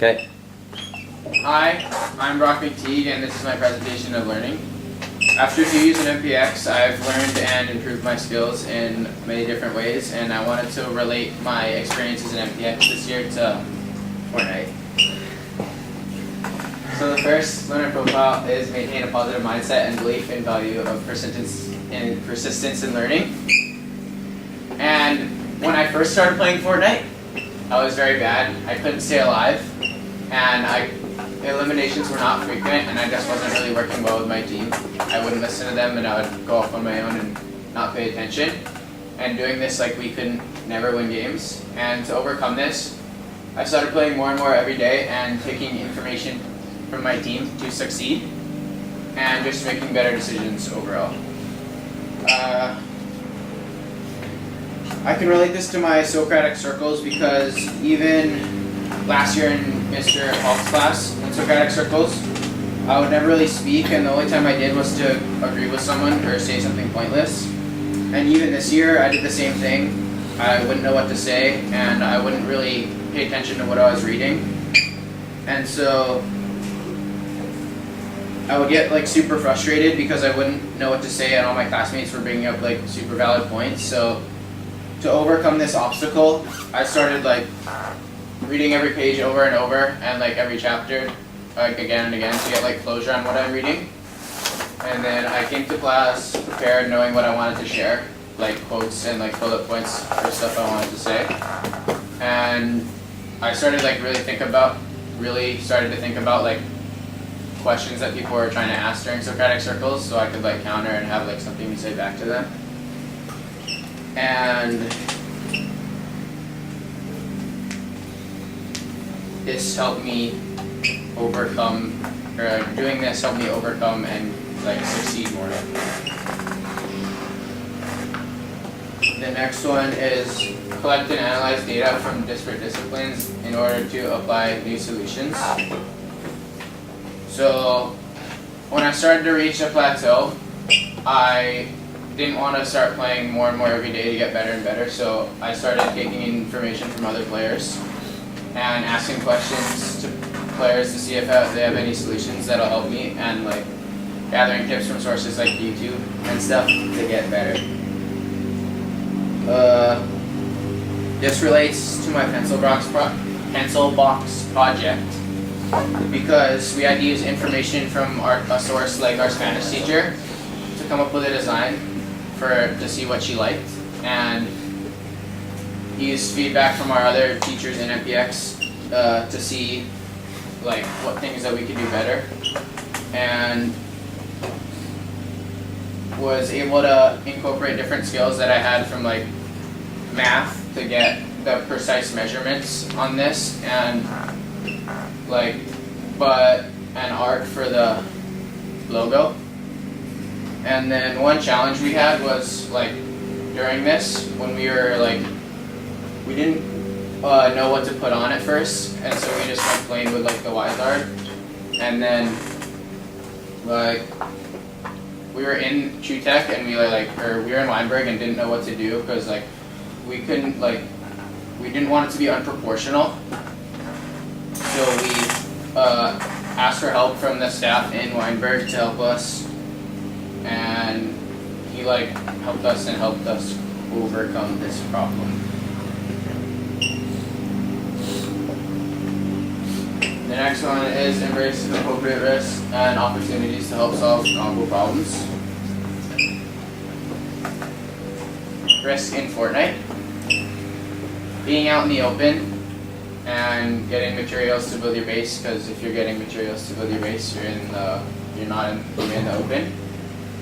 Okay. Hi, I'm Brock McTigue, and this is my presentation of learning. After 2 years in MPX, I've learned and improved my skills in many different ways, and I wanted to relate my experiences in MPX this year to Fortnite. So the first learner profile is maintain a positive mindset and belief in value of persistence in learning. And when I first started playing Fortnite, I was very bad. I couldn't stay alive, and eliminations were not frequent, and I just wasn't really working well with my team. I wouldn't listen to them, and I would go off on my own and not pay attention. And doing this, we could never win games. And to overcome this, I started playing more and more every day and taking information from my team to succeed, and just making better decisions overall. I can relate this to my Socratic circles because even last year in Mr. Hulk's class in Socratic circles, I would never really speak, and the only time I did was to agree with someone or say something pointless. And even this year, I did the same thing. I wouldn't know what to say, and I wouldn't really pay attention to what I was reading. And so I would get super frustrated because I wouldn't know what to say, and all my classmates were bringing up super valid points. So to overcome this obstacle, I started reading every page over and over, and every chapter again and again to get closure on what I'm reading. And then I came to class prepared, knowing what I wanted to share, quotes and bullet points for stuff I wanted to say. And I started really started to think about questions that people were trying to ask during Socratic circles, so I could counter and have something to say back to them. And this helped me overcome, or doing this helped me overcome and succeed more. The next one is collect and analyze data from disparate disciplines in order to apply new solutions. So when I started to reach a plateau, I didn't want to start playing more and more every day to get better and better, so I started taking information from other players and asking questions to players to see if they have any solutions that'll help me, and gathering tips from sources like YouTube and stuff to get better. This relates to my pencil box project because we had to use information from a source like our Spanish teacher to come up with a design to see what she liked, and use feedback from our other teachers in MPX to see what things that we could do better, and was able to incorporate different skills that I had from math to get the precise measurements on this, and and art for the logo. And then one challenge we had was during this, when we were we didn't know what to put on at first, and so we just playing with the WiseArt, and then we were in Tech and we were in Weinberg and didn't know what to do because we couldn't we didn't want it to be unproportional, so we asked for help from the staff in Weinberg to help us, and he helped us overcome this problem. The next one is embrace appropriate risks and opportunities to help solve novel problems. Risk in Fortnite. Being out in the open and getting materials to build your base, because if you're getting materials to build your base, you're in the open.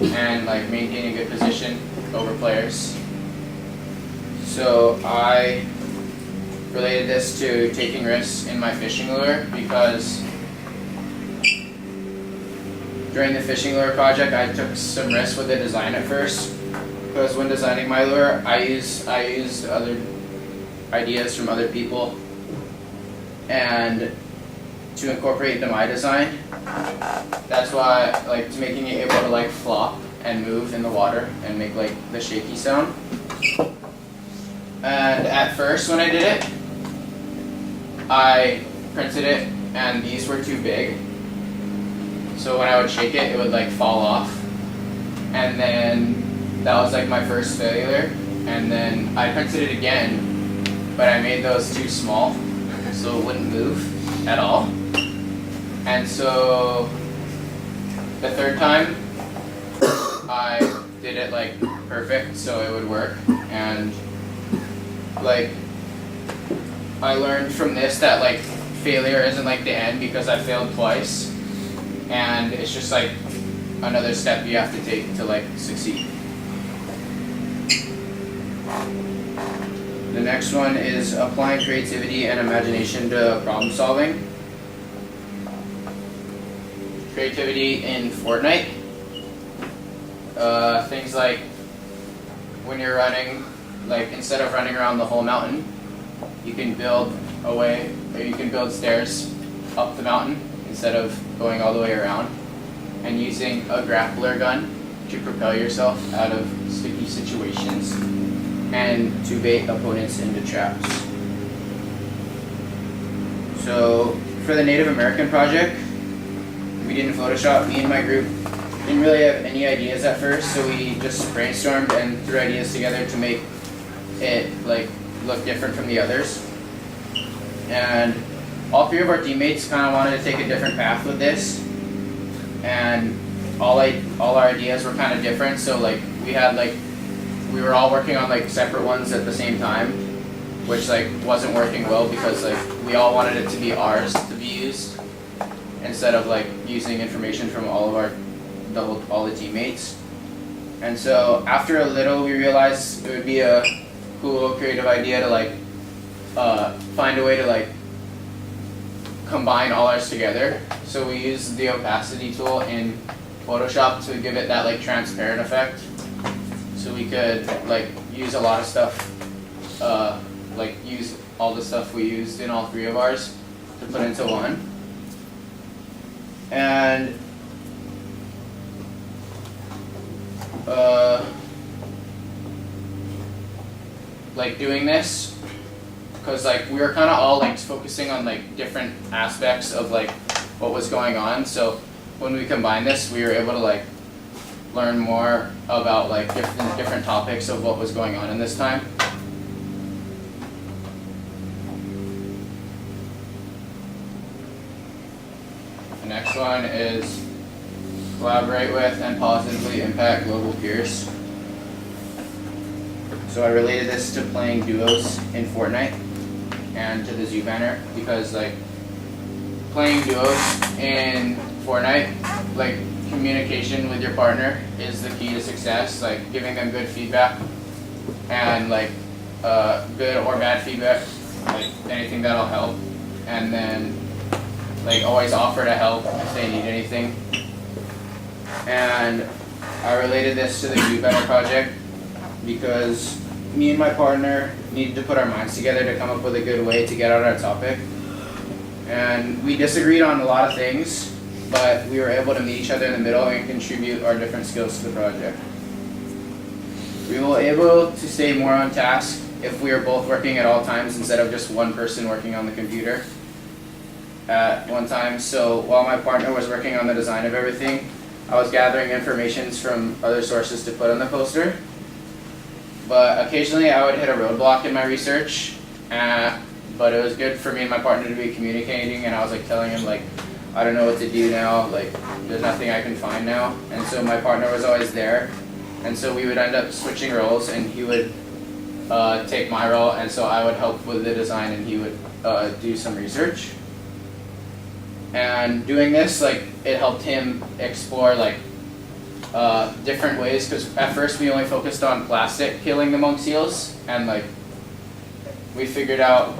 And maintaining a good position over players. So I related this to taking risks in my fishing lure, because during the fishing lure project I took some risks with the design at first, because when designing my lure I used other ideas from other people and to incorporate into my design. That's why to making it able to flop and move in the water and make the shaky sound. And at first when I did it, I printed it, and these were too big. So when I would shake it, it would like fall off. And then that was like my first failure. And then I printed it again, but I made those too small, so it wouldn't move at all. And so the third time, I did it like perfect, so it would work. And like, I learned from this that like failure isn't like the end, because I failed twice, and it's just like another step you have to take to like succeed. The next one is applying creativity and imagination to problem solving. Creativity in Fortnite. Things like when you're running, like instead of running around the whole mountain, you can build a way, or you can build stairs up the mountain instead of going all the way around, and using a grappler gun to propel yourself out of sticky situations and to bait opponents into traps. So for the Native American project, we did in Photoshop. Me and my group didn't really have any ideas at first, so we just brainstormed and threw ideas together to make it like look different from the others. And all three of our teammates kind of wanted to take a different path with this, and all our ideas were kind of different. So like we were all working on like separate ones at the same time, which like wasn't working well, because like we all wanted it to be ours to be used instead of like using information from all the teammates. And so after a little, we realized it would be a cool creative idea to like find a way to like combine all ours together. So we used the opacity tool in Photoshop to give it that like transparent effect. So we could like use a lot of stuff, like use all the stuff we used in all three of ours to put into one. And like doing this, because like we were kind of all like focusing on like different aspects of like what was going on. So when we combined this, we were able to like learn more about like different topics of what was going on in this time. The next one is collaborate with and positively impact global peers. So I related this to playing duos in Fortnite and to the zoo banner, because like playing duos in Fortnite, like communication with your partner is the key to success. Like giving them good feedback, and like good or bad feedback, like anything that'll help, and then like always offer to help if they need anything. And I related this to the Zoo Better project because me and my partner needed to put our minds together to come up with a good way to get out our topic. And we disagreed on a lot of things, but we were able to meet each other in the middle and contribute our different skills to the project. We were able to stay more on task if we were both working at all times instead of just one person working on the computer at one time. So while my partner was working on the design of everything, I was gathering information from other sources to put on the poster. But occasionally I would hit a roadblock in my research, but it was good for me and my partner to be communicating, and I was like telling him like, I don't know what to do now, like there's nothing I can find now. And so my partner was always there, and so we would end up switching roles, and he would take my role, and so I would help with the design and he would do some research. And doing this, like, it helped him explore like different ways, because at first we only focused on plastic killing the monk seals, and like we figured out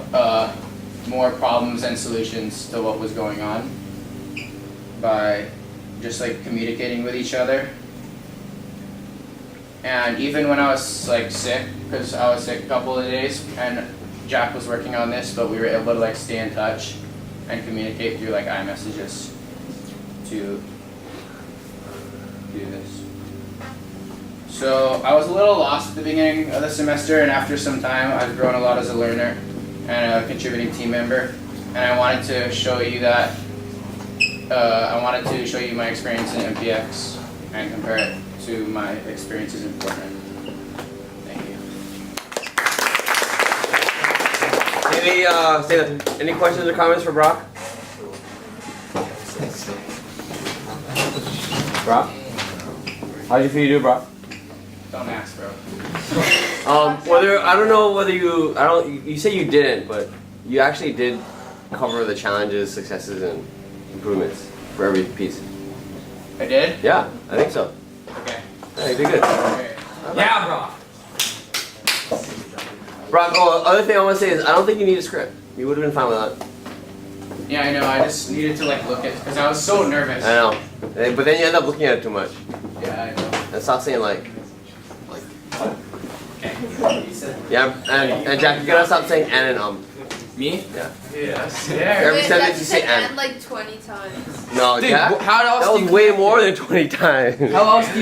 more problems and solutions to what was going on by just like communicating with each other. And even when I was like sick, because I was sick a couple of days, and Jack was working on this, but we were able to like stay in touch and communicate through like iMessages to do this. So I was a little lost at the beginning of the semester, and after some time I've grown a lot as a learner and a contributing team member. and I wanted to show you that. I wanted to show you my experience in MPX and compare it to my experiences in Fortnite. Thank you. Any questions or comments for Brock? Brock? How did you feel you do, Brock? Don't ask, bro. I don't know whether you say you didn't, but you actually did cover the challenges, successes, and improvements for every piece. I did? Yeah, I think so. Okay. Yeah, you did good. Okay. Yeah, Brock. Brock, other thing I want to say is I don't think you need a script. You would have been fine with that. Yeah, I know. I just needed to like look at because I was so nervous. I know. But then you end up looking at it too much. Yeah, I know. And stop saying like. Okay. Yeah, and Jack, you gotta stop saying and Me? Yeah. Yes. Every Wait, sentence Jack you say said and. and like 20 times. No, Dude, Jack. how else That do was you way more than 20 times. How else do you